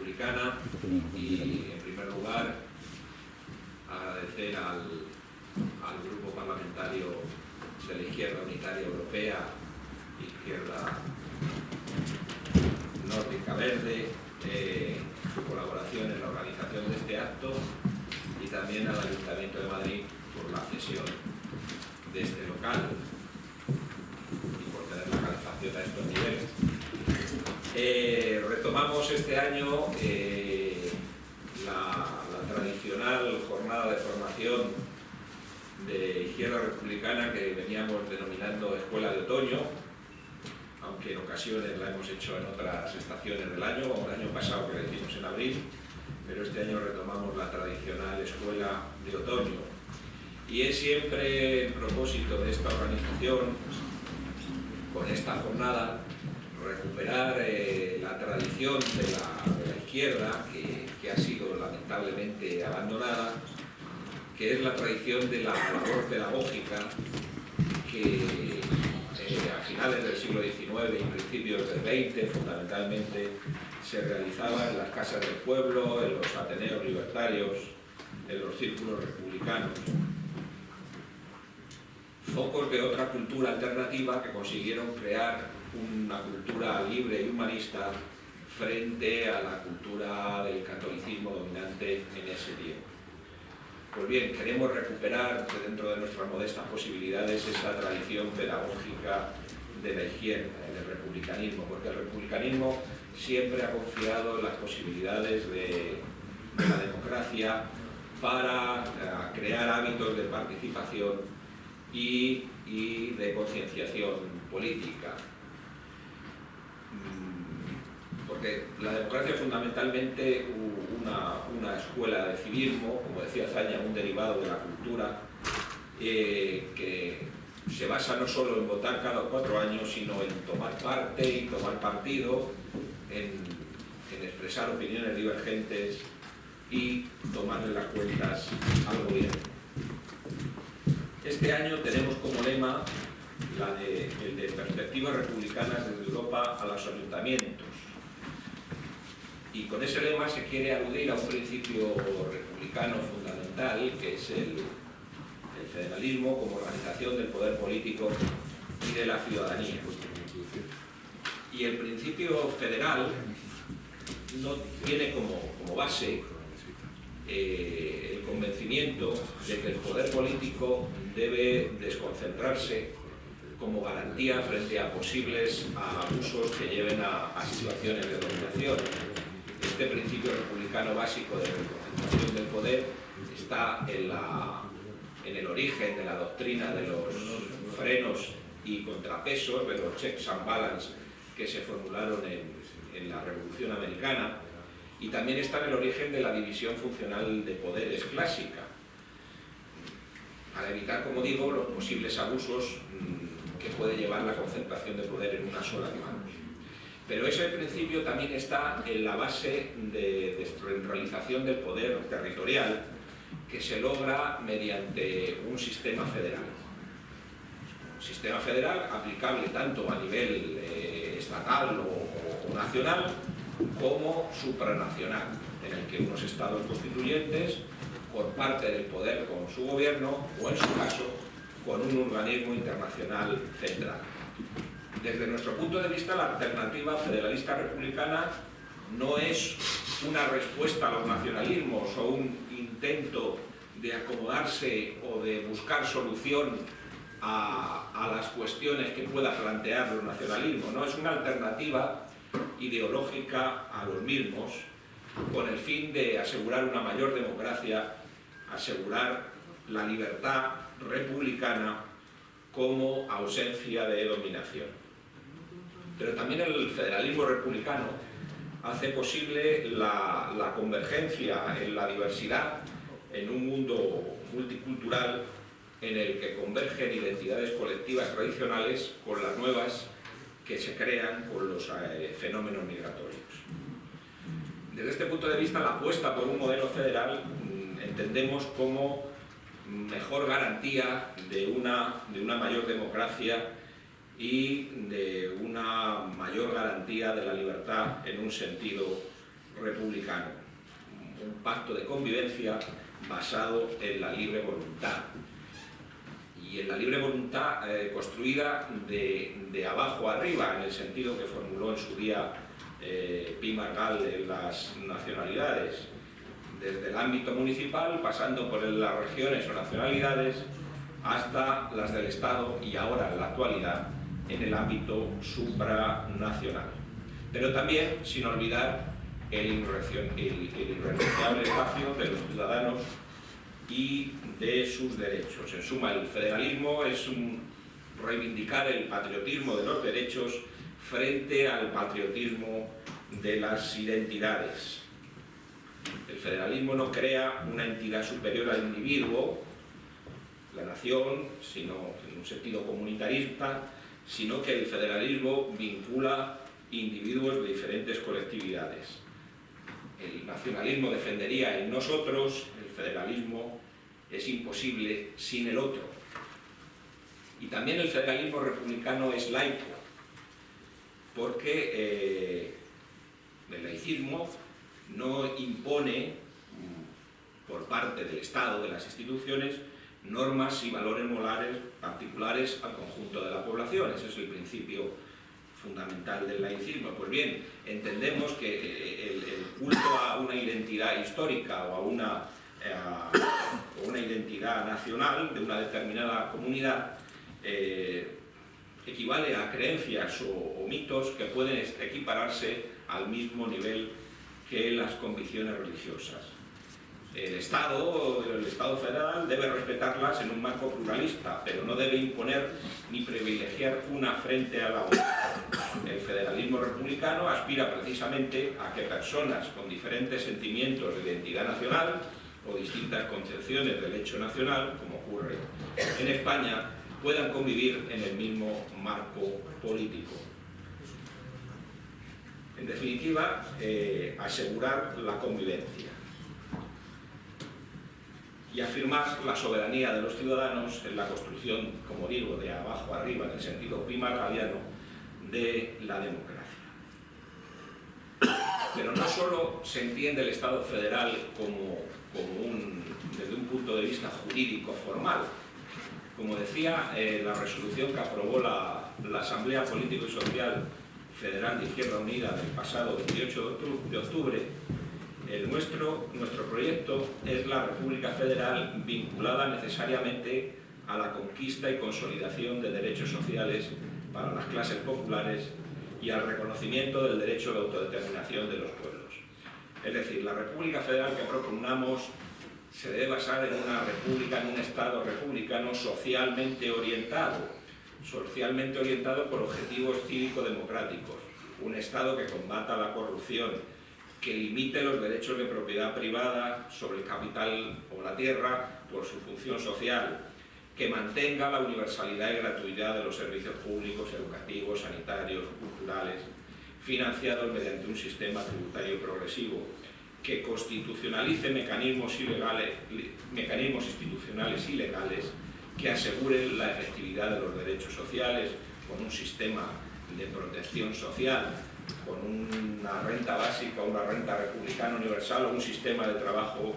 Republicana y, en primer lugar, agradecer al Grupo Parlamentario de la Izquierda Unitaria Europea, Izquierda Nórdica Verde, su colaboración en la organización de este acto, y también al Ayuntamiento de Madrid por la cesión de este local y por tener la calefacción a estos niveles. Retomamos este año la tradicional jornada de formación de Izquierda Republicana que veníamos denominando Escuela de Otoño, aunque en ocasiones la hemos hecho en otras estaciones del año, como el año pasado que la hicimos en abril, pero este año retomamos la tradicional Escuela de Otoño. Y es siempre el propósito de esta organización, con esta jornada, recuperar la tradición de la izquierda, que ha sido lamentablemente abandonada, que es la tradición de la labor pedagógica que a finales del siglo XIX y principios del XX fundamentalmente se realizaba en las casas del pueblo, en los ateneos libertarios, en los círculos republicanos. Focos de otra cultura alternativa que consiguieron crear una cultura libre y humanista frente a la cultura del catolicismo dominante en ese tiempo. Pues bien, queremos recuperar dentro de nuestras modestas posibilidades esa tradición pedagógica de la izquierda, del republicanismo, porque el republicanismo siempre ha confiado en las posibilidades de la democracia para crear hábitos de participación y de concienciación política. Porque la democracia es fundamentalmente una escuela de civismo, como decía Azaña, un derivado de la cultura, que se basa no solo en votar cada 4 años, sino en tomar parte y tomar partido, en expresar opiniones divergentes y tomarle las cuentas al gobierno. Este año tenemos como lema el de perspectivas republicanas desde Europa a los ayuntamientos. Y con ese lema se quiere aludir a un principio republicano fundamental, que es el federalismo como organización del poder político y de la ciudadanía. Y el principio federal no tiene como base el convencimiento de que el poder político debe desconcentrarse como garantía frente a posibles abusos que lleven a situaciones de dominación. Este principio republicano básico de concentración del poder está en el origen de la doctrina de los frenos y contrapesos, de los checks and balance que se formularon en la Revolución Americana, y también está en el origen de la división funcional de poderes clásica, para evitar, como digo, los posibles abusos que puede llevar la concentración de poder en una sola mano. Pero ese principio también está en la base de descentralización del poder territorial, que se logra mediante un sistema federal. Un sistema federal aplicable tanto a nivel estatal o nacional como supranacional, en el que unos estados constituyentes, por parte del poder con su gobierno, o en su caso, con un organismo internacional central. Desde nuestro punto de vista, la alternativa federalista republicana no es una respuesta a los nacionalismos o un intento de acomodarse o de buscar solución a las cuestiones que pueda plantear los nacionalismos, no, es una alternativa ideológica a los mismos, con el fin de asegurar una mayor democracia, asegurar la libertad republicana como ausencia de dominación. Pero también el federalismo republicano hace posible la convergencia en la diversidad en un mundo multicultural en el que convergen identidades colectivas tradicionales con las nuevas que se crean con los fenómenos migratorios. Desde este punto de vista, la apuesta por un modelo federal entendemos como mejor garantía de una mayor democracia y de una mayor garantía de la libertad en un sentido republicano, un pacto de convivencia basado en la libre voluntad. Y en la libre voluntad construida de abajo arriba, en el sentido que formuló en su día Pi Margall en las nacionalidades, desde el ámbito municipal, pasando por las regiones o nacionalidades, hasta las del Estado y ahora, en la actualidad, en el ámbito supranacional. Pero también sin olvidar el irrenunciable espacio de los ciudadanos y de sus derechos. En suma, el federalismo es reivindicar el patriotismo de los derechos frente al patriotismo de las identidades. El federalismo no crea una entidad superior al individuo, la nación, sino en un sentido comunitarista, sino que el federalismo vincula individuos de diferentes colectividades. El nacionalismo defendería el nosotros, el federalismo es imposible sin el otro. Y también el federalismo republicano es laico, porque el laicismo no impone por parte del Estado, de las instituciones, normas y valores morales particulares al conjunto de la población. Ese es el principio fundamental del laicismo. Pues bien, entendemos que el culto a una identidad histórica o a una identidad nacional de una determinada comunidad equivale a creencias o mitos que pueden equipararse al mismo nivel que las convicciones religiosas. El Estado federal debe respetarlas en un marco pluralista, pero no debe imponer ni privilegiar una frente a la otra. El federalismo republicano aspira precisamente a que personas con diferentes sentimientos de identidad nacional o distintas concepciones del hecho nacional, como ocurre en España, puedan convivir en el mismo marco político. En definitiva, asegurar la convivencia y afirmar la soberanía de los ciudadanos en la construcción, como digo, de abajo arriba, en el sentido primargaliano, de la democracia. Pero no solo se entiende el Estado federal desde un punto de vista jurídico formal. Como decía la resolución que aprobó la Asamblea Político y Social Federal de Izquierda Unida del pasado 28 de octubre, nuestro proyecto es la República Federal vinculada necesariamente a la conquista y consolidación de derechos sociales para las clases populares y al reconocimiento del derecho de autodeterminación de los pueblos. Es decir, la República Federal que propugnamos se debe basar en una república, en un Estado republicano socialmente orientado por objetivos cívico-democráticos, un Estado que combata la corrupción, que limite los derechos de propiedad privada sobre el capital o la tierra por su función social, que mantenga la universalidad y gratuidad de los servicios públicos, educativos, sanitarios, culturales, financiados mediante un sistema tributario progresivo, que constitucionalice mecanismos institucionales y legales que aseguren la efectividad de los derechos sociales con un sistema de protección social, con una renta básica, una renta republicana universal o un sistema de trabajo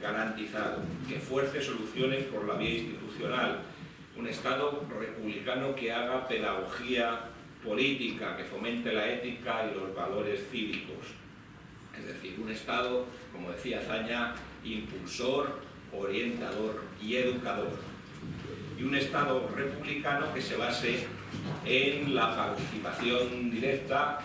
garantizado, que fuerce soluciones por la vía institucional, un Estado republicano que haga pedagogía política, que fomente la ética y los valores cívicos. Es decir, un Estado, como decía Azaña, impulsor, orientador y educador. Y un Estado republicano que se base en la participación directa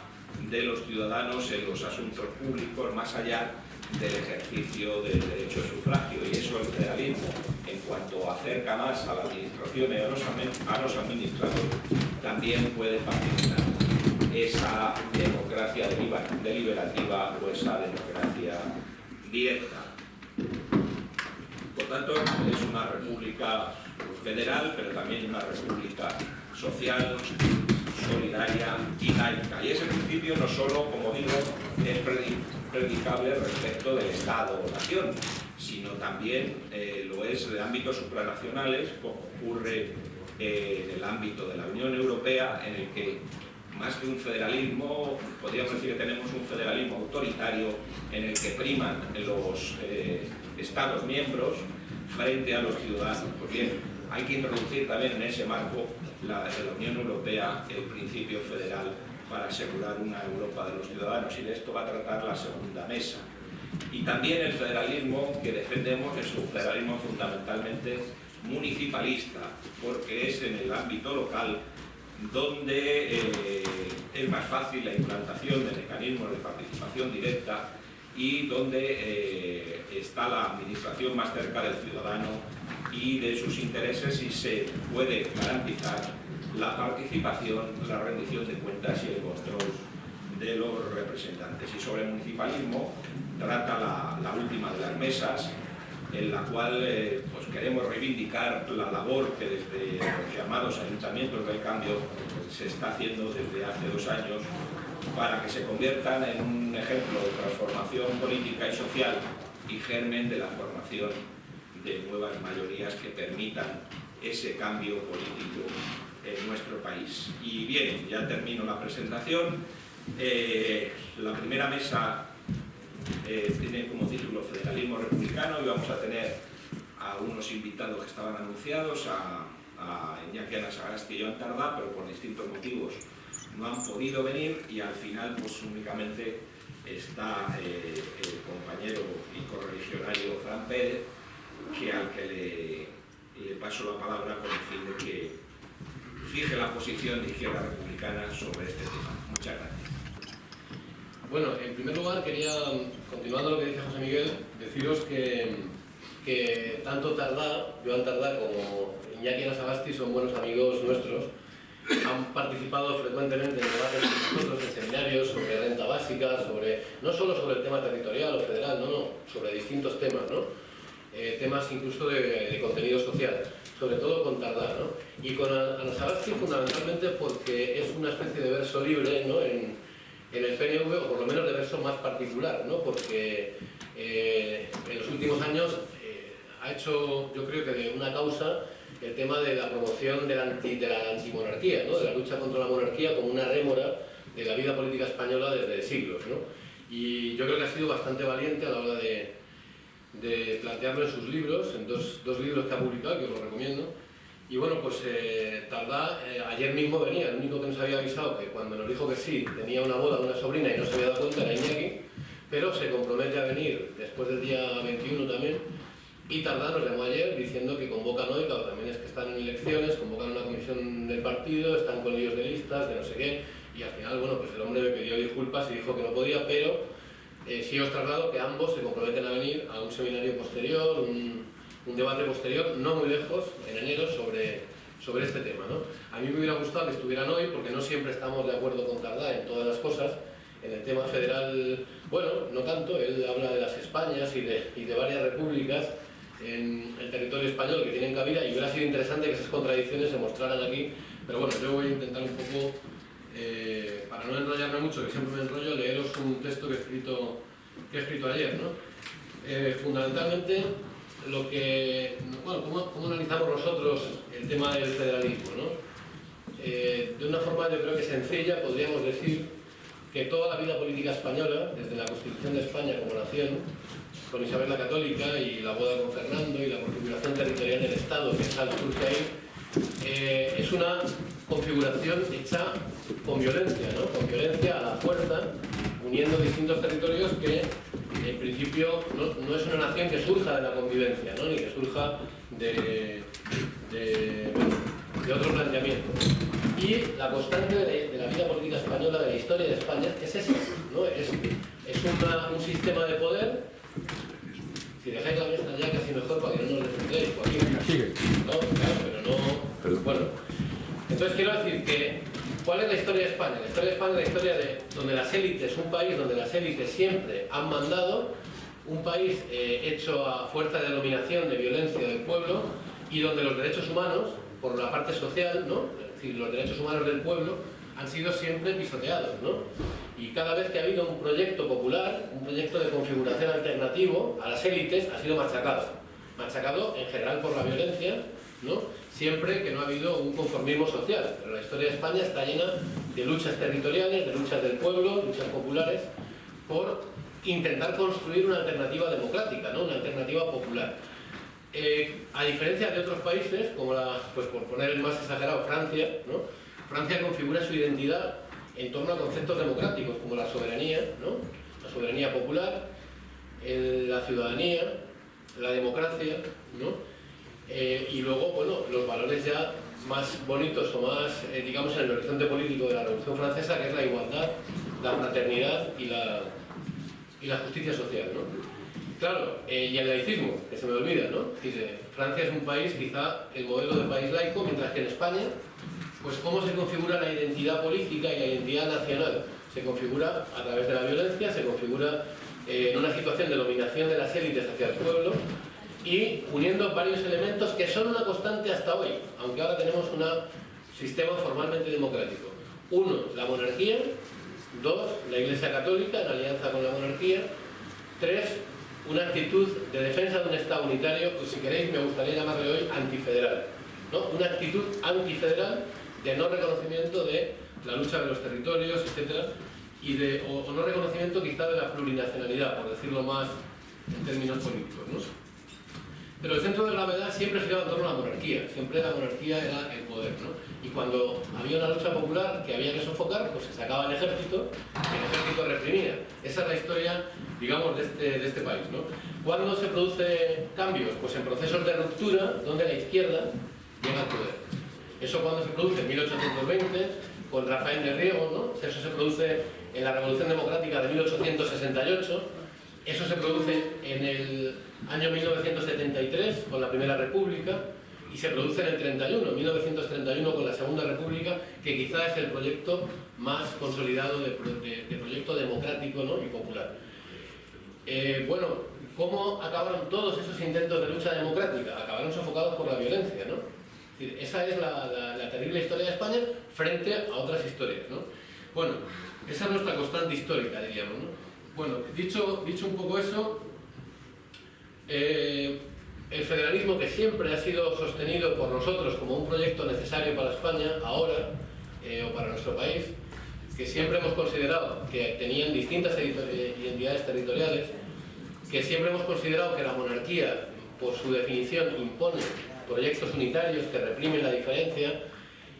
de los ciudadanos en los asuntos públicos, más allá del ejercicio del derecho de sufragio. Y eso el federalismo, en cuanto acerca más a la administración y a los administradores, también puede facilitar esa democracia deliberativa o esa democracia directa. Por tanto, es una república federal, pero también una república social, solidaria y laica. Y ese principio no solo, como digo, es predicable respecto del Estado o nación, sino también lo es de ámbitos supranacionales, como ocurre en el ámbito de la Unión Europea, en el que más que un federalismo, podríamos decir que tenemos un federalismo autoritario en el que priman los Estados miembros frente a los ciudadanos. Pues bien, hay que introducir también en ese marco de la Unión Europea el principio federal para asegurar una Europa de los ciudadanos, y de esto va a tratar la segunda mesa. Y también el federalismo que defendemos es un federalismo fundamentalmente municipalista, porque es en el ámbito local donde es más fácil la implantación de mecanismos de participación directa y donde está la administración más cerca del ciudadano y de sus intereses, y se puede garantizar la participación, la rendición de cuentas y el control de los representantes. Y sobre el municipalismo trata la última de las mesas, en la cual pues queremos reivindicar la labor que desde los llamados ayuntamientos del cambio se está haciendo desde hace 2 años para que se conviertan en un ejemplo de transformación política y social y germen de la formación de nuevas mayorías que permitan ese cambio político en nuestro país. Y bien, ya termino la presentación. La primera mesa tiene como título Federalismo Republicano, y vamos a tener a unos invitados que estaban anunciados, a Iñaki Anasagasti y Joan Tardá, pero por distintos motivos no han podido venir, y al final pues únicamente está el compañero y correligionario Fran Pérez, al que le paso la palabra con el fin de que fije la posición de Izquierda Republicana sobre este tema. Muchas gracias. Bueno, en primer lugar quería, continuando lo que dice José Miguel, deciros que tanto Joan Tardá como Iñaki Anasagasti son buenos amigos nuestros. Han participado frecuentemente en debates con nosotros, en seminarios sobre renta básica, no solo sobre el tema territorial o federal, sobre distintos temas, temas incluso de contenido social, sobre todo con Tardá, y con Anasagasti fundamentalmente porque es una especie de verso libre, en el PNV, o por lo menos de verso más particular, porque en los últimos años ha hecho, yo creo que de una causa, el tema de la promoción de la antimonarquía, de la lucha contra la monarquía como una rémora de la vida política española desde siglos. Y yo creo que ha sido bastante valiente a la hora de plantearlo en sus libros, en dos libros que ha publicado, que os los recomiendo. Y bueno, pues Tardá ayer mismo venía, el único que nos había avisado que cuando nos dijo que sí, tenía una boda de una sobrina y no se había dado cuenta era Iñaki, pero se compromete a venir después del día 21 también. Y Tardá nos llamó ayer diciendo que convocan hoy, claro, también es que están en elecciones, convocan una comisión del partido, están con líos de listas, de no sé qué, y al final, bueno, pues el hombre me pidió disculpas y dijo que no podía, pero sí os traslado que ambos se comprometen a venir a un seminario posterior, un debate posterior, no muy lejos, en enero, sobre este tema. A mí me hubiera gustado que estuvieran hoy, porque no siempre estamos de acuerdo con Tardá en todas las cosas. En el tema federal, bueno, no tanto, él habla de las Españas y de varias repúblicas en el territorio español que tienen cabida, y hubiera sido interesante que esas contradicciones se mostraran aquí, pero bueno, yo voy a intentar un poco, para no enrollarme mucho, que siempre me enrollo, leeros un texto que he escrito ayer. Fundamentalmente, ¿cómo analizamos nosotros el tema del federalismo? De una forma, yo creo que sencilla, podríamos decir que toda la vida política española, desde la Constitución de España como nación, con Isabel la Católica y la boda con Fernando y la configuración territorial del Estado que surge ahí, es una configuración hecha con violencia, con violencia a la fuerza, uniendo distintos territorios que en principio no es una nación que surja de la convivencia, ni que surja de otro planteamiento. Y la constante de la vida política española, de la historia de España, es esa, es un sistema de poder. Si dejáis la mesa ya casi mejor para que no nos defendéis, Joaquín. Claro, pero no... Bueno, entonces quiero decir que ¿cuál es la historia de España? La historia de España es la historia donde las élites, un país donde las élites siempre han mandado, un país hecho a fuerza de dominación, de violencia del pueblo, y donde los derechos humanos, por la parte social, es decir, los derechos humanos del pueblo, han sido siempre pisoteados, Y cada vez que ha habido un proyecto popular, un proyecto de configuración alternativo a las élites, ha sido machacado. Machacado en general por la violencia, ¿no? Siempre que no ha habido un conformismo social. Pero la historia de España está llena de luchas territoriales, de luchas del pueblo, luchas populares, por intentar construir una alternativa democrática, ¿no? Una alternativa popular. A diferencia de otros países, como pues por poner el más exagerado, Francia, ¿no? Francia configura su identidad en torno a conceptos democráticos como la soberanía, ¿no? La soberanía popular, la ciudadanía, la democracia, ¿no? Y luego, bueno, los valores ya más bonitos o más, digamos, en el horizonte político de la Revolución Francesa, que es la igualdad, la fraternidad y la justicia social, ¿no? Claro, y el laicismo, que se me olvida, ¿no? Dice, Francia es un país, quizá el modelo de país laico, mientras que en España, pues cómo se configura la identidad política y la identidad nacional. Se configura a través de la violencia, se configura en una situación de dominación de las élites hacia el pueblo y uniendo varios elementos que son una constante hasta hoy, aunque ahora tenemos un sistema formalmente democrático. Uno, la monarquía. Dos, la Iglesia Católica en alianza con la monarquía. Tres, una actitud de defensa de un Estado unitario, que si queréis me gustaría llamarle hoy antifederal, ¿no? Una actitud antifederal de no reconocimiento de la lucha de los territorios, etcétera, o no reconocimiento quizá de la plurinacionalidad, por decirlo más en términos políticos, ¿no? Pero el centro de gravedad siempre giraba en torno a la monarquía, siempre la monarquía era el poder, ¿no? Y cuando había una lucha popular que había que sofocar, pues se sacaba el ejército y el ejército reprimía. Esa es la historia, digamos, de este país, ¿no? ¿Cuándo se produce cambios? Pues en procesos de ruptura donde la izquierda llega al poder. Eso cuando se produce en 1820 con Rafael de Riego, ¿no? Eso se produce en la Revolución Democrática de 1868. Eso se produce en el año 1973 con la Primera República y se produce en el 31, 1931 con la Segunda República, que quizá es el proyecto más consolidado de proyecto democrático, ¿no? Y popular. Bueno, ¿cómo acabaron todos esos intentos de lucha democrática? Acabaron sofocados por la violencia, ¿no? Es decir, esa es la terrible historia de España frente a otras historias, ¿no? Bueno, esa es nuestra constante histórica, diríamos, ¿no? Bueno, dicho un poco eso, el federalismo, que siempre ha sido sostenido por nosotros como un proyecto necesario para España, ahora, o para nuestro país, que siempre hemos considerado que tenían distintas identidades territoriales, que siempre hemos considerado que la monarquía, por su definición, impone proyectos unitarios que reprimen la diferencia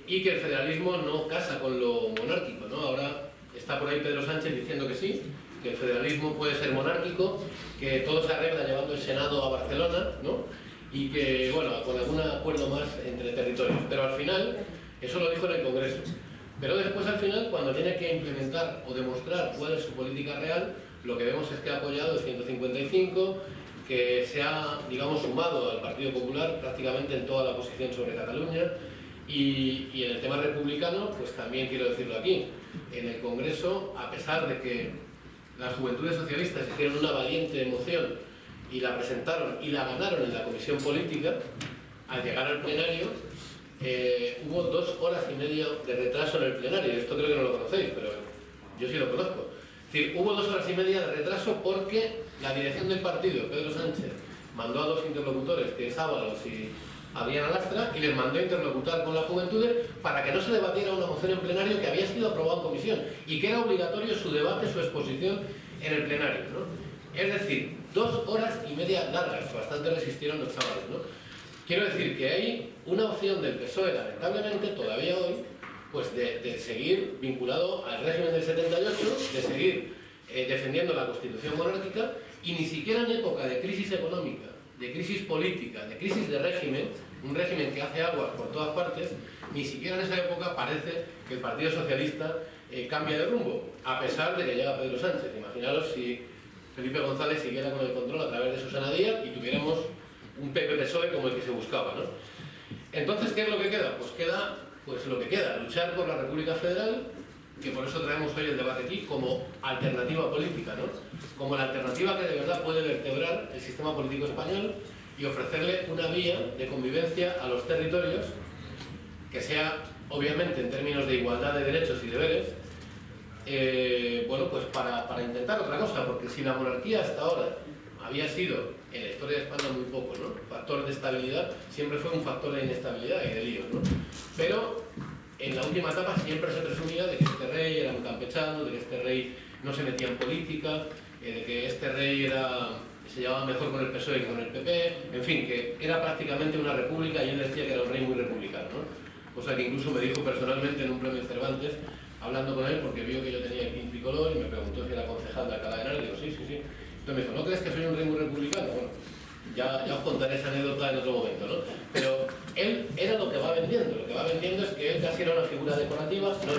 y que el federalismo no casa con lo monárquico, ¿no? Ahora está por ahí Pedro Sánchez diciendo que sí, que el federalismo puede ser monárquico, que todo se arregla llevando el Senado a Barcelona, ¿no? Y que, bueno, con algún acuerdo más entre territorios. Pero al final, eso lo dijo en el Congreso. Pero después, al final, cuando tiene que implementar o demostrar cuál es su política real, lo que vemos es que ha apoyado el 155, que se ha, digamos, sumado al Partido Popular prácticamente en toda la posición sobre Cataluña. Y en el tema republicano, pues también quiero decirlo aquí, en el Congreso, a pesar de que las juventudes socialistas hicieron una valiente moción y la presentaron y la ganaron en la comisión política, al llegar al plenario hubo 2 horas y media de retraso en el plenario. Esto creo que no lo conocéis, pero yo sí lo conozco. Es decir, hubo 2 horas y media de retraso porque la dirección del partido, Pedro Sánchez, mandó a 2 interlocutores, que es Ábalos y Adrián Alastra, y les mandó a interlocutar con las juventudes para que no se debatiera una moción en plenario que había sido aprobada en comisión y que era obligatorio su debate, su exposición en el plenario, ¿no? Es decir, 2 horas y media largas, bastante resistieron los chavales, ¿no? Quiero decir que hay una opción del PSOE, lamentablemente, todavía hoy, pues de seguir vinculado al régimen del 78, de seguir defendiendo la Constitución monárquica, y ni siquiera en época de crisis económica, de crisis política, de crisis de régimen, un régimen que hace aguas por todas partes, ni siquiera en esa época parece que el Partido Socialista cambia de rumbo, a pesar de que llega Pedro Sánchez. Imaginaros si Felipe González siguiera con el control a través de Susana Díaz y tuviéramos un PP-PSOE como el que se buscaba, ¿no? Entonces, ¿qué es lo que queda? Pues queda pues lo que queda, luchar por la República Federal, que por eso traemos hoy el debate aquí como alternativa política, ¿no? Como la alternativa que de verdad puede vertebrar el sistema político español y ofrecerle una vía de convivencia a los territorios que sea, obviamente, en términos de igualdad de derechos y deberes, bueno, pues para intentar otra cosa, porque si la monarquía hasta ahora había sido en la historia de España muy poco, ¿no? Factor de estabilidad, siempre fue un factor de inestabilidad y de líos, ¿no? Pero en la última etapa siempre se presumía de que este rey era un campechano, de que este rey no se metía en política, de que este rey se llevaba mejor con el PSOE que con el PP, en fin, que era prácticamente una república y él decía que era un rey muy republicano, ¿no? Cosa que incluso me dijo personalmente en un premio Cervantes, hablando con él, porque vio que yo tenía el pin tricolor y me preguntó si era concejal de Alcalá de Henares, y digo, sí, sí, sí. Entonces me dijo, ¿no crees que soy un rey muy republicano? Bueno, ya os contaré esa anécdota en otro momento, ¿no? Pero él era lo que va vendiendo es que él casi era una figura decorativa. No.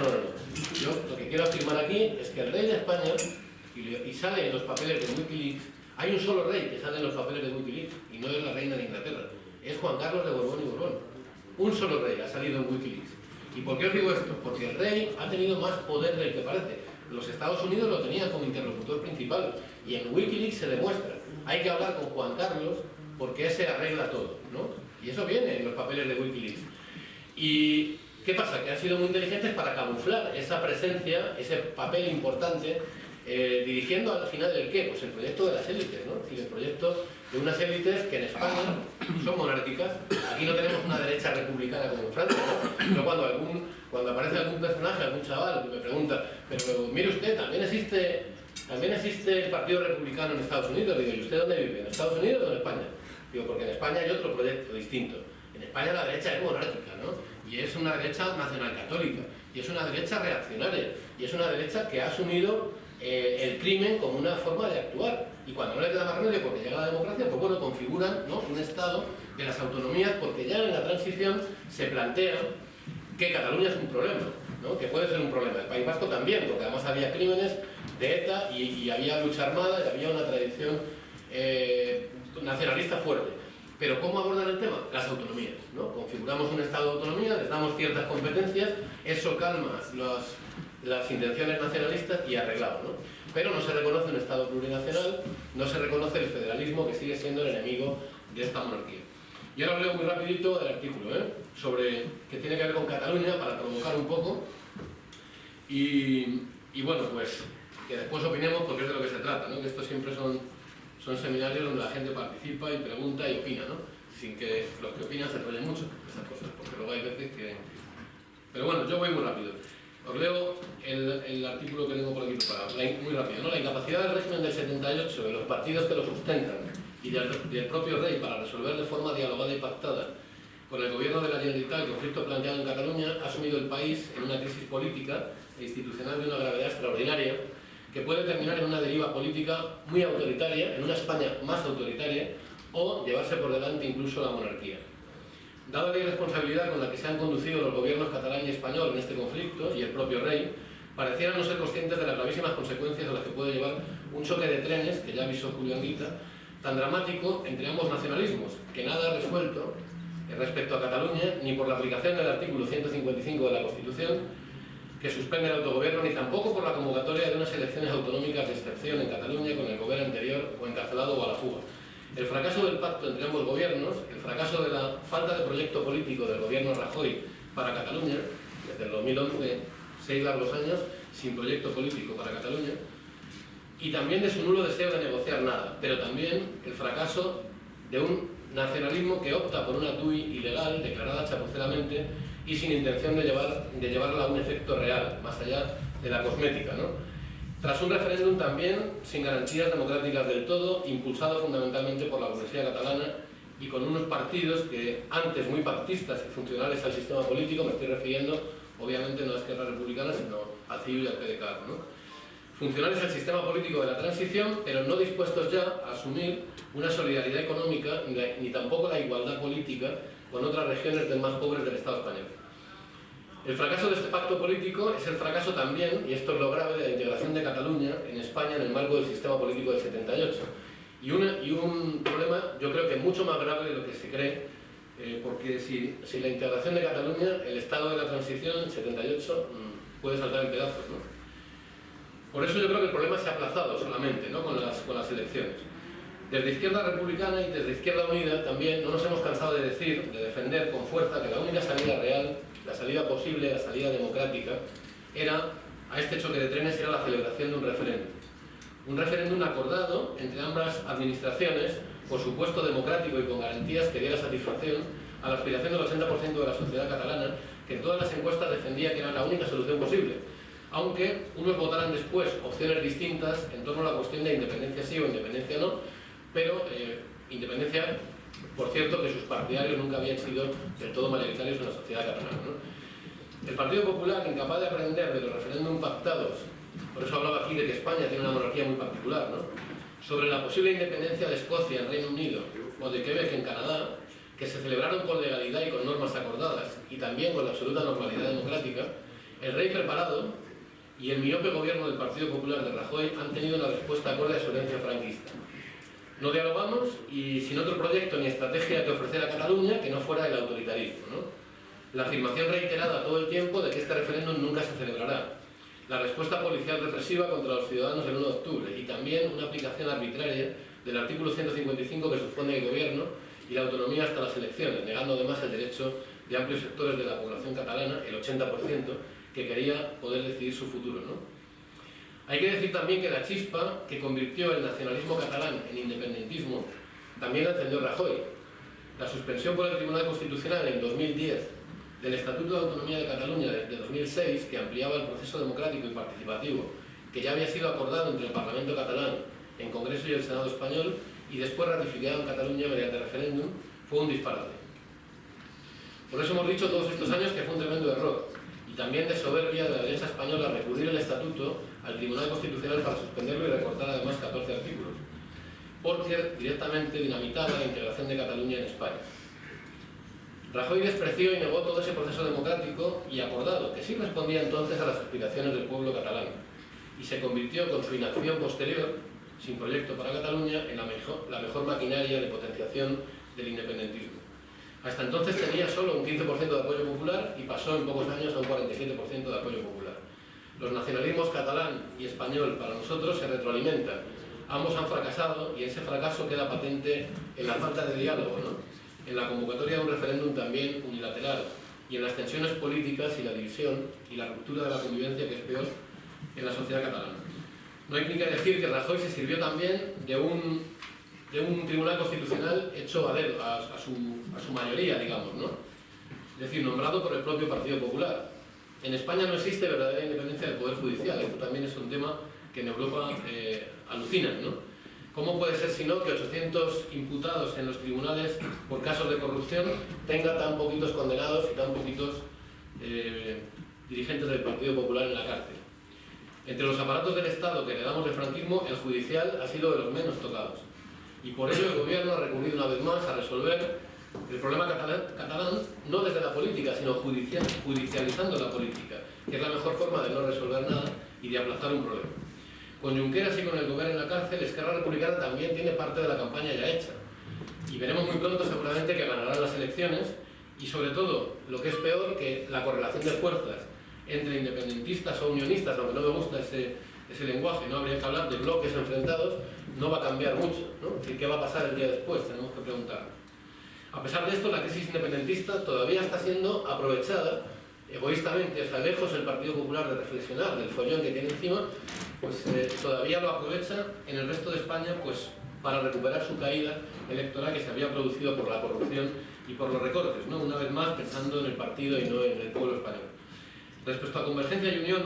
Yo lo que quiero afirmar aquí es que el rey de España, y sale en los papeles de Wikileaks, hay un solo rey que sale en los papeles de Wikileaks, y no es la reina de Inglaterra, es Juan Carlos de Borbón y Borbón. Un solo rey ha salido en Wikileaks. ¿Y por qué os digo esto? Porque el rey ha tenido más poder del que parece. Los Estados Unidos lo tenían como interlocutor principal, y en Wikileaks se demuestra. Hay que hablar con Juan Carlos porque ese arregla todo, ¿no? Y eso viene en los papeles de Wikileaks. ¿Y qué pasa? Que han sido muy inteligentes para camuflar esa presencia, ese papel importante, dirigiendo al final el qué, pues el proyecto de las élites, ¿no? Es decir, el proyecto de unas élites que en España son monárquicas. Aquí no tenemos una derecha republicana como en Francia, ¿no? Pero cuando aparece algún personaje, algún chaval que me pregunta, pero mire usted, también existe el Partido Republicano en Estados Unidos. Digo, ¿y usted dónde vive? ¿En Estados Unidos o en España? Digo, porque en España hay otro proyecto distinto. En España la derecha es monárquica, ¿no? Y es una derecha nacional católica, y es una derecha reaccionaria, y es una derecha que ha asumido el crimen como una forma de actuar. Y cuando no le queda más remedio porque llega la democracia, pues bueno, configuran, ¿no?, un Estado de las autonomías, porque ya en la transición se plantea que Cataluña es un problema, ¿no?, que puede ser un problema. El País Vasco también, porque además había crímenes de ETA y había lucha armada y había una tradición nacionalista fuerte. Pero ¿cómo abordan el tema? Las autonomías, ¿no? Configuramos un Estado de autonomía, les damos ciertas competencias, eso calma las intenciones nacionalistas y arreglado, ¿no? Pero no se reconoce un Estado plurinacional, no se reconoce el federalismo, que sigue siendo el enemigo de esta monarquía. Y ahora os leo muy rapidito el artículo, sobre que tiene que ver con Cataluña, para provocar un poco. Y bueno, pues que después opinemos, porque es de lo que se trata, ¿no? Que estos siempre son seminarios donde la gente participa y pregunta y opina, ¿no? Sin que los que opinan se enrollen mucho estas cosas, porque luego hay veces que... Pero bueno, yo voy muy rápido. Os leo el artículo que tengo por aquí preparado, muy rápido, ¿no? La incapacidad del régimen del 78, de los partidos que lo sustentan y del propio rey para resolver de forma dialogada y pactada con el gobierno de la Generalitat el conflicto planteado en Cataluña ha sumido el país en una crisis política e institucional de una gravedad extraordinaria, que puede terminar en una deriva política muy autoritaria, en una España más autoritaria, o llevarse por delante incluso la monarquía. Dada la irresponsabilidad con la que se han conducido los gobiernos catalán y español en este conflicto, y el propio rey, parecieran no ser conscientes de las gravísimas consecuencias a las que puede llevar un choque de trenes, que ya avisó Julio Anguita, tan dramático entre ambos nacionalismos, que nada ha resuelto respecto a Cataluña, ni por la aplicación del artículo 155 de la Constitución, que suspende el autogobierno, ni tampoco por la convocatoria de unas elecciones autonómicas de excepción en Cataluña con el gobierno anterior o encarcelado o a la fuga. El fracaso del pacto entre ambos gobiernos, el fracaso de la falta de proyecto político del gobierno Rajoy para Cataluña, desde el 2011, 6 largos años, sin proyecto político para Cataluña, y también de su nulo deseo de negociar nada, pero también el fracaso de un nacionalismo que opta por una TUI ilegal, declarada chapuceramente, y sin intención de llevarla a un efecto real, más allá de la cosmética, ¿no? Tras un referéndum también sin garantías democráticas del todo, impulsado fundamentalmente por la burguesía catalana y con unos partidos que antes muy pactistas y funcionales al sistema político, me estoy refiriendo obviamente no a Esquerra Republicana, sino al CiU y al PDeCAT, ¿no? Funcionales al sistema político de la transición, pero no dispuestos ya a asumir una solidaridad económica ni tampoco la igualdad política con otras regiones del más pobres del Estado español. El fracaso de este pacto político es el fracaso también, y esto es lo grave, de la integración de Cataluña en España en el marco del sistema político del 78. Y un problema, yo creo que mucho más grave de lo que se cree, porque si la integración de Cataluña, el estado de la transición, el 78, puede saltar en pedazos, ¿no? Por eso yo creo que el problema se ha aplazado solamente, ¿no?, con las elecciones. Desde Izquierda Republicana y desde Izquierda Unida también no nos hemos cansado de defender con fuerza que la única salida real, la salida posible, la salida democrática, a este choque de trenes era la celebración de un referéndum. Un referéndum acordado entre ambas administraciones, por supuesto democrático y con garantías que diera satisfacción a la aspiración del 80% de la sociedad catalana, que en todas las encuestas defendía que era la única solución posible, aunque unos votaran después opciones distintas en torno a la cuestión de independencia sí o independencia no, pero independencia, por cierto, que sus partidarios nunca habían sido del todo mayoritarios en la sociedad catalana, ¿no? El Partido Popular, incapaz de aprender de los referéndums pactados, por eso hablaba aquí de que España tiene una monarquía muy particular, ¿no?, sobre la posible independencia de Escocia en Reino Unido o de Quebec en Canadá, que se celebraron con legalidad y con normas acordadas y también con la absoluta normalidad democrática, el rey preparado y el miope gobierno del Partido Popular de Rajoy han tenido una respuesta acorde a su herencia franquista. No dialogamos y sin otro proyecto ni estrategia que ofrecer a Cataluña que no fuera el autoritarismo, ¿no? La afirmación reiterada todo el tiempo de que este referéndum nunca se celebrará. La respuesta policial represiva contra los ciudadanos el 1 de octubre y también una aplicación arbitraria del artículo 155 que supone el gobierno y la autonomía hasta las elecciones, negando además el derecho de amplios sectores de la población catalana, el 80%, que quería poder decidir su futuro, ¿no? Hay que decir también que la chispa que convirtió el nacionalismo catalán en independentismo también la encendió Rajoy. La suspensión por el Tribunal Constitucional en 2010 del Estatuto de Autonomía de Cataluña de 2006, que ampliaba el proceso democrático y participativo, que ya había sido acordado entre el Parlamento catalán, el Congreso y el Senado español, y después ratificado en Cataluña mediante referéndum, fue un disparate. Por eso hemos dicho todos estos años que fue un tremendo error, y también de soberbia de la derecha española recurrir el Estatuto al Tribunal Constitucional para suspenderlo y recortar además 14 artículos, porque directamente dinamitaba la integración de Cataluña en España. Rajoy despreció y negó todo ese proceso democrático y acordado, que sí respondía entonces a las aspiraciones del pueblo catalán, y se convirtió con su inacción posterior, sin proyecto para Cataluña, en la mejor maquinaria de potenciación del independentismo. Hasta entonces tenía solo un 15% de apoyo popular y pasó en pocos años a un 47% de apoyo popular. Los nacionalismos catalán y español para nosotros se retroalimentan. Ambos han fracasado y ese fracaso queda patente en la falta de diálogo, ¿no?, en la convocatoria de un referéndum también unilateral y en las tensiones políticas y la división y la ruptura de la convivencia, que es peor, en la sociedad catalana. No hay ni que decir que Rajoy se sirvió también de un tribunal constitucional hecho a dedo, a su mayoría, digamos, ¿no?, es decir, nombrado por el propio Partido Popular. En España no existe verdadera independencia del Poder Judicial. Esto también es un tema que en Europa alucinan, ¿no? ¿Cómo puede ser, si no, que 800 imputados en los tribunales por casos de corrupción tenga tan poquitos condenados y tan poquitos dirigentes del Partido Popular en la cárcel? Entre los aparatos del Estado que heredamos del franquismo, el judicial ha sido de los menos tocados. Y por ello el Gobierno ha recurrido una vez más a resolver el problema catalán no desde la política, sino judicializando la política, que es la mejor forma de no resolver nada y de aplazar un problema. Con Junqueras y con el gobierno en la cárcel, Esquerra Republicana también tiene parte de la campaña ya hecha. Y veremos muy pronto seguramente que ganarán las elecciones y, sobre todo, lo que es peor, que la correlación de fuerzas entre independentistas o unionistas, aunque no me gusta ese lenguaje, no habría que hablar de bloques enfrentados, no va a cambiar mucho, ¿no? Es decir, ¿qué va a pasar el día después? Tenemos que preguntar. A pesar de esto, la crisis independentista todavía está siendo aprovechada egoístamente, o sea, lejos el Partido Popular de reflexionar del follón que tiene encima, pues todavía lo aprovecha en el resto de España pues para recuperar su caída electoral que se había producido por la corrupción y por los recortes, ¿no?, una vez más pensando en el partido y no en el pueblo español. Respecto a Convergencia y Unión,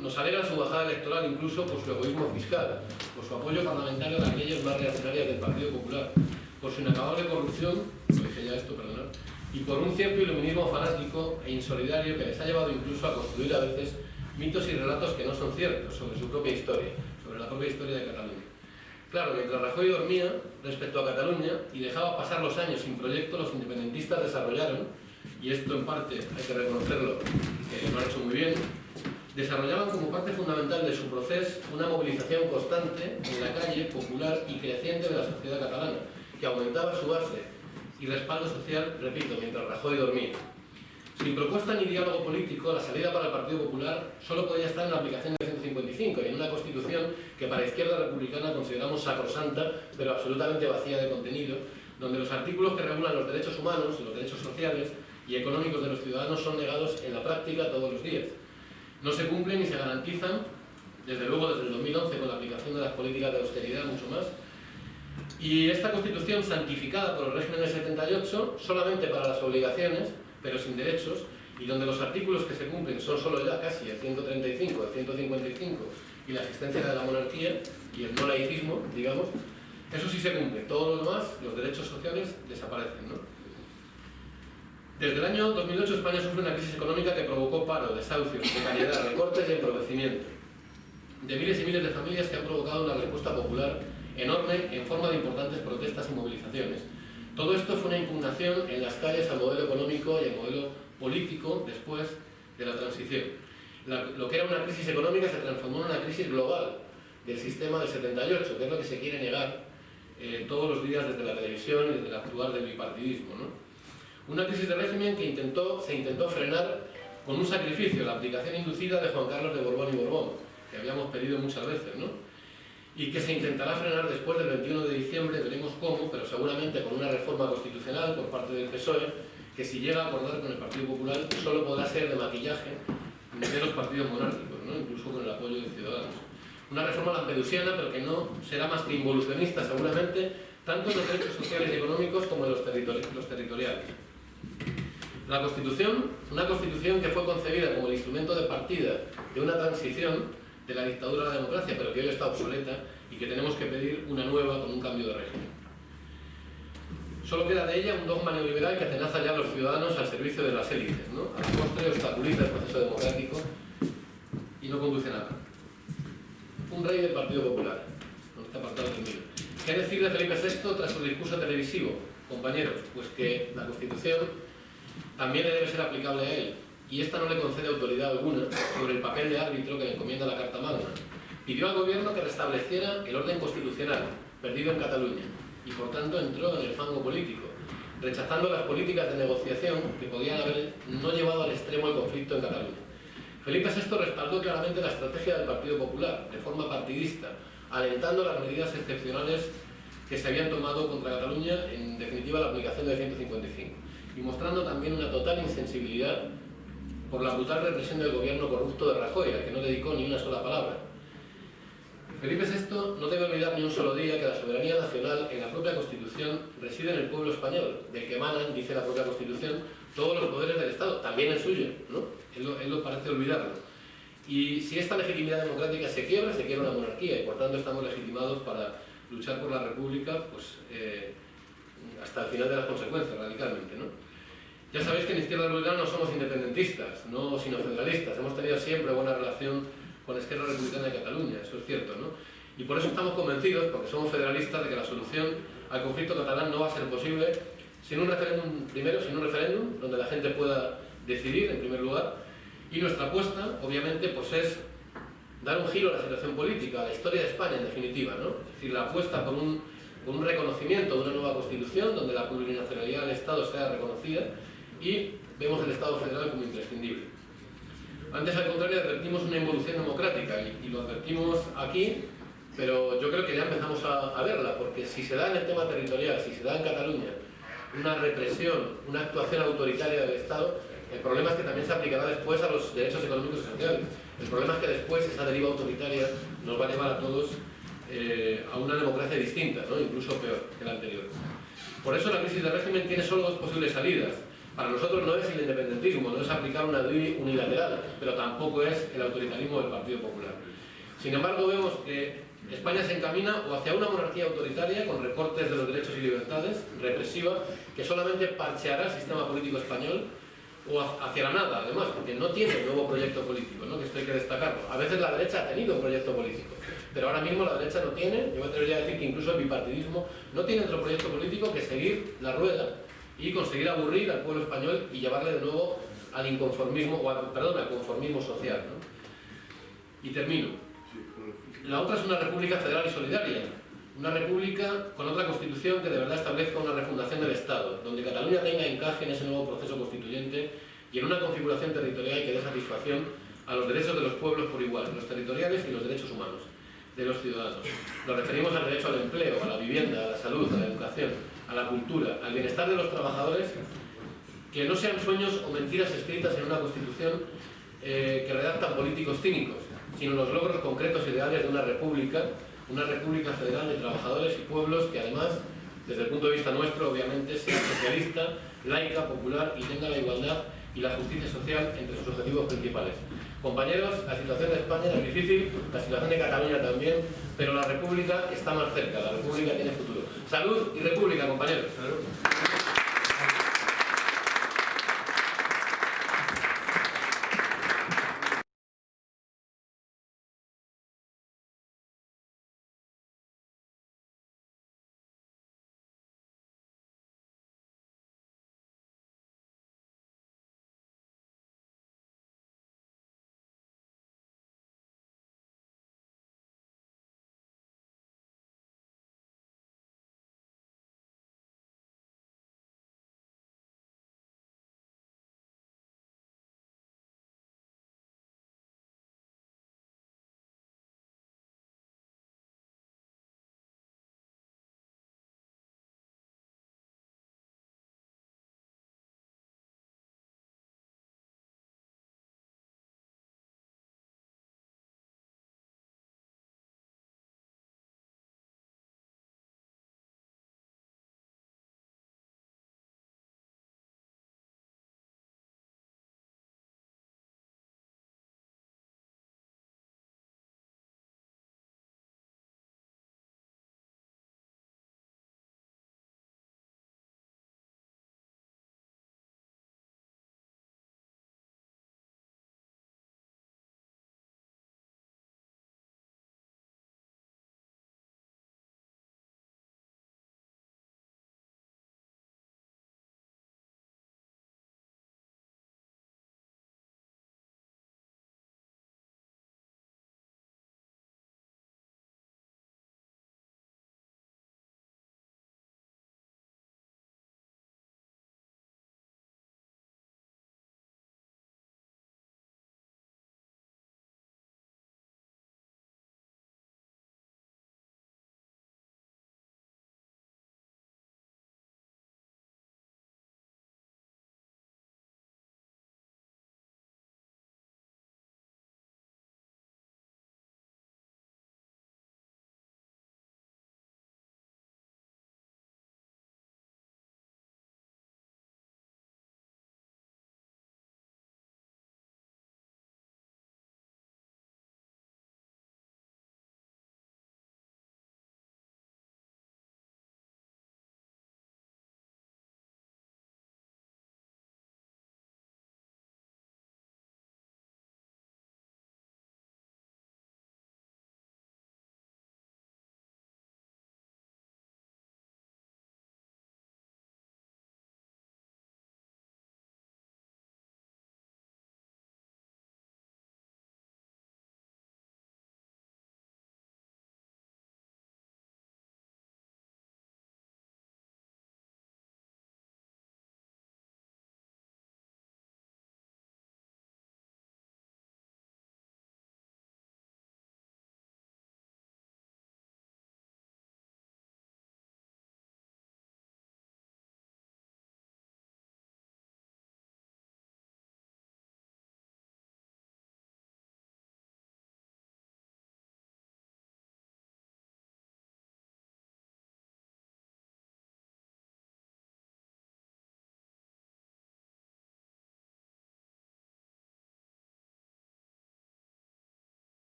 nos alegra su bajada electoral incluso por su egoísmo fiscal, por su apoyo parlamentario a las leyes más reaccionarias del Partido Popular, por su inacabable corrupción, lo dije ya esto, perdonad, y por un cierto iluminismo fanático e insolidario que les ha llevado incluso a construir a veces mitos y relatos que no son ciertos sobre su propia historia, sobre la propia historia de Cataluña. Claro, mientras Rajoy dormía respecto a Cataluña y dejaba pasar los años sin proyecto, los independentistas desarrollaron, y esto en parte hay que reconocerlo, que lo han hecho muy bien, desarrollaban como parte fundamental de su proceso una movilización constante en la calle, popular y creciente de la sociedad catalana, que aumentaba su base y respaldo social, repito, mientras Rajoy dormía. Sin propuesta ni diálogo político, la salida para el Partido Popular solo podía estar en la aplicación del 155 y en una Constitución que para Izquierda Republicana consideramos sacrosanta, pero absolutamente vacía de contenido, donde los artículos que regulan los derechos humanos, los derechos sociales y económicos de los ciudadanos son negados en la práctica todos los días. No se cumplen ni se garantizan desde luego desde el 2011 con la aplicación de las políticas de austeridad, mucho más. Y esta Constitución, santificada por el régimen del 78, solamente para las obligaciones, pero sin derechos, y donde los artículos que se cumplen son solo ya casi el 135, el 155 y la existencia de la monarquía y el no laicismo, digamos, eso sí se cumple. Todo lo demás, los derechos sociales, desaparecen, ¿no? Desde el año 2008 España sufre una crisis económica que provocó paro, desahucios, precariedad, recortes y empobrecimiento de miles y miles de familias, que han provocado una respuesta popular enorme en forma de importantes protestas y movilizaciones. Todo esto fue una impugnación en las calles al modelo económico y al modelo político después de la transición. Lo que era una crisis económica se transformó en una crisis global del sistema del 78, que es lo que se quiere negar todos los días desde la televisión y desde el actuar del bipartidismo, ¿no? Una crisis de régimen que se intentó frenar con un sacrificio, la abdicación inducida de Juan Carlos de Borbón y Borbón, que habíamos pedido muchas veces, ¿no? Y que se intentará frenar después del 21 de diciembre, veremos cómo, pero seguramente con una reforma constitucional por parte del PSOE, que si llega a acordar con el Partido Popular solo podrá ser de maquillaje de los partidos monárquicos, ¿no? Incluso con el apoyo de Ciudadanos. Una reforma lampedusiana, pero que no será más que involucionista seguramente, tanto en los derechos sociales y económicos como en los territoriales. La Constitución, una Constitución que fue concebida como el instrumento de partida de una transición de la dictadura a la democracia, pero que hoy está obsoleta y que tenemos que pedir una nueva con un cambio de régimen. Solo queda de ella un dogma neoliberal que atenaza ya a los ciudadanos al servicio de las élites, ¿no? A la postre obstaculiza el proceso democrático y no conduce a nada. Un rey del Partido Popular. Con este apartado termino. ¿Qué decir de Felipe VI tras su discurso televisivo? Compañeros, pues que la Constitución también debe ser aplicable a él, y esta no le concede autoridad alguna sobre el papel de árbitro que le encomienda la Carta Magna. Pidió al gobierno que restableciera el orden constitucional, perdido en Cataluña, y por tanto entró en el fango político, rechazando las políticas de negociación que podían haber no llevado al extremo el conflicto en Cataluña. Felipe VI respaldó claramente la estrategia del Partido Popular, de forma partidista, alentando las medidas excepcionales que se habían tomado contra Cataluña, en definitiva la aplicación del 155, y mostrando también una total insensibilidad por la brutal represión del gobierno corrupto de Rajoy, al que no dedicó ni una sola palabra. Felipe VI no debe olvidar ni un solo día que la soberanía nacional en la propia Constitución reside en el pueblo español, del que emanan, dice la propia Constitución, todos los poderes del Estado, también el suyo, ¿no? Él lo parece olvidarlo. Y si esta legitimidad democrática se quiebra una monarquía, y por tanto estamos legitimados para luchar por la República, pues hasta el final de las consecuencias, radicalmente, ¿no? Ya sabéis que en Izquierda Republicana no somos independentistas, no, sino federalistas. Hemos tenido siempre buena relación con Esquerra Republicana de Cataluña, eso es cierto, ¿no? Y por eso estamos convencidos, porque somos federalistas, de que la solución al conflicto catalán no va a ser posible sin un referéndum, primero, sin un referéndum donde la gente pueda decidir, en primer lugar, y nuestra apuesta, obviamente, pues es dar un giro a la situación política, a la historia de España, en definitiva, ¿no? Es decir, la apuesta por un reconocimiento de una nueva Constitución donde la plurinacionalidad del Estado sea reconocida y vemos el Estado federal como imprescindible. Antes, al contrario, advertimos una involución democrática y lo advertimos aquí, pero yo creo que ya empezamos a verla, porque si se da en el tema territorial, si se da en Cataluña una represión, una actuación autoritaria del Estado, el problema es que también se aplicará después a los derechos económicos y sociales. El problema es que después esa deriva autoritaria nos va a llevar a todos a una democracia distinta, ¿no? Incluso peor que la anterior. Por eso la crisis de régimen tiene solo dos posibles salidas. Para nosotros no es el independentismo, no es aplicar una ley unilateral, pero tampoco es el autoritarismo del Partido Popular. Sin embargo, vemos que España se encamina o hacia una monarquía autoritaria con recortes de los derechos y libertades, represiva, que solamente parcheará el sistema político español, o hacia la nada, además, porque no tiene un nuevo proyecto político, ¿no? Que esto hay que destacarlo. A veces la derecha ha tenido un proyecto político, pero ahora mismo la derecha no tiene, yo me atrevería a decir que incluso el bipartidismo no tiene otro proyecto político que seguir la rueda y conseguir aburrir al pueblo español y llevarle de nuevo al inconformismo, o al conformismo social, ¿no? Y termino. La otra es una república federal y solidaria, una república con otra constitución que de verdad establezca una refundación del Estado, donde Cataluña tenga encaje en ese nuevo proceso constituyente y en una configuración territorial que dé satisfacción a los derechos de los pueblos por igual, los territoriales y los derechos humanos de los ciudadanos. Nos referimos al derecho al empleo, a la vivienda, a la salud, a la educación, a la cultura, al bienestar de los trabajadores, que no sean sueños o mentiras escritas en una constitución que redactan políticos cínicos, sino los logros concretos y reales de una república federal de trabajadores y pueblos que además, desde el punto de vista nuestro, obviamente, sea socialista, laica, popular y tenga la igualdad y la justicia social entre sus objetivos principales. Compañeros, la situación de España es difícil, la situación de Cataluña también, pero la república está más cerca, la república tiene futuro. Salud y república, compañeros. Salud.